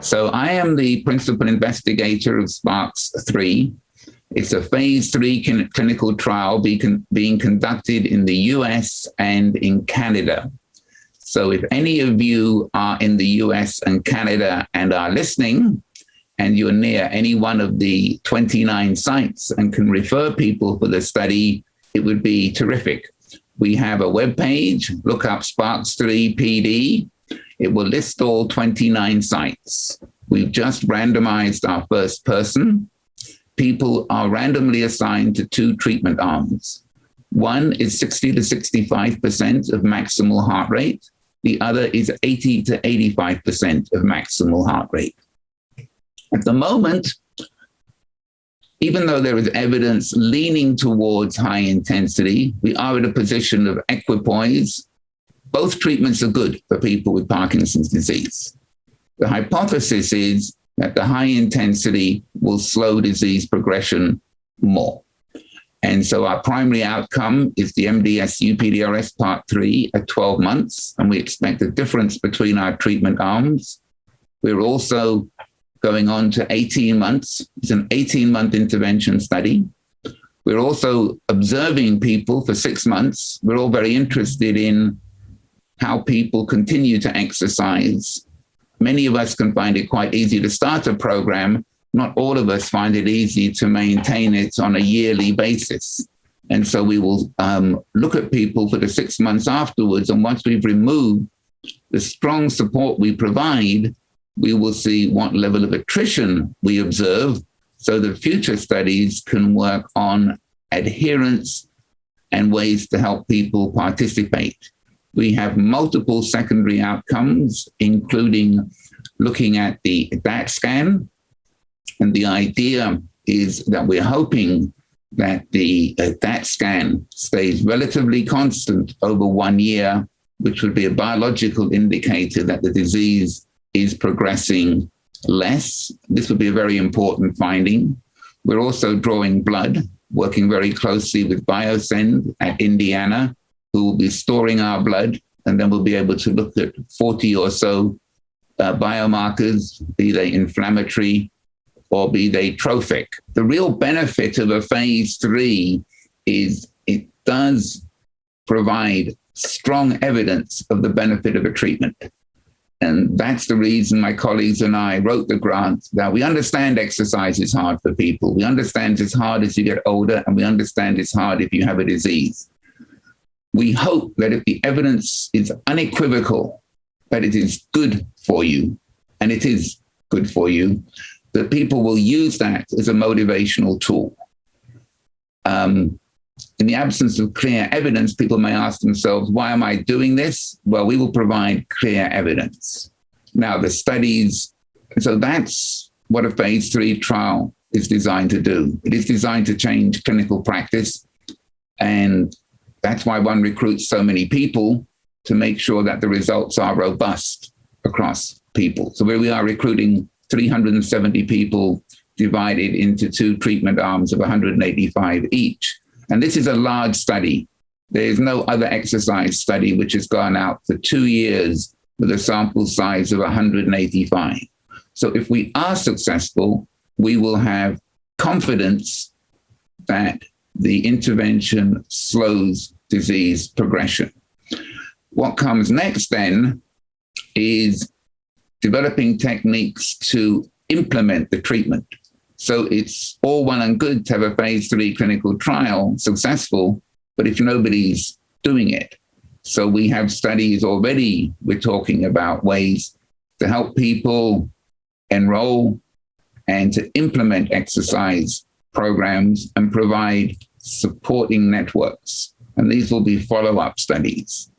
So I am the principal investigator of SPARX3. It's a phase 3 clinical trial being conducted in the US and in Canada. So if any of you are in the US and Canada and are listening, and you're near any one of the 29 sites and can refer people for the study, it would be terrific. We have a webpage, look up SPARX3 PD. It will list all 29 sites. We've just randomized our first person. People are randomly assigned to 2 treatment arms. One is 60 to 65% of maximal heart rate. The other is 80 to 85% of maximal heart rate. At the moment, even though there is evidence leaning towards high intensity, we are in a position of equipoise. Both treatments are good for people with Parkinson's disease. The hypothesis is that the high intensity will slow disease progression more. And so our primary outcome is the MDS-UPDRS Part 3 at 12 months, and we expect a difference between our treatment arms. We're also going on to 18 months. It's an 18-month intervention study. We're also observing people for 6 months. We're all very interested in how people continue to exercise. Many of us can find it quite easy to start a program. Not all of us find it easy to maintain it on a yearly basis. And so we will look at people for the 6 months afterwards. And once we've removed the strong support we provide, we will see what level of attrition we observe so that future studies can work on adherence and ways to help people participate. We have multiple secondary outcomes, including looking at the DAT scan. And the idea is that we're hoping that the DAT scan stays relatively constant over 1 year, which would be a biological indicator that the disease is progressing less. This would be a very important finding. We're also drawing blood, working very closely with BioSend at Indiana, who will be storing our blood, and then we'll be able to look at 40 or so biomarkers, be they inflammatory or be they trophic. The real benefit of a phase 3 is it does provide strong evidence of the benefit of a treatment. And that's the reason my colleagues and I wrote the grant. Now, we understand exercise is hard for people. We understand it's hard as you get older, and we understand it's hard if you have a disease. We hope that if the evidence is unequivocal, that it is good for you, and it is good for you, that people will use that as a motivational tool. In the absence of clear evidence, people may ask themselves, why am I doing this? Well, we will provide clear evidence. Now, the studies, so that's what a phase 3 trial is designed to do. It is designed to change clinical practice. And that's why one recruits so many people, to make sure that the results are robust across people. So where we are recruiting 370 people divided into 2 treatment arms of 185 each. And this is a large study. There is no other exercise study which has gone out for 2 years with a sample size of 185. So if we are successful, we will have confidence that the intervention slows disease progression. What comes next then is developing techniques to implement the treatment. So it's all well and good to have a phase 3 clinical trial successful, but if nobody's doing it. So we have studies already. We're talking about ways to help people enroll and to implement exercise programs and provide supporting networks. And these will be follow-up studies.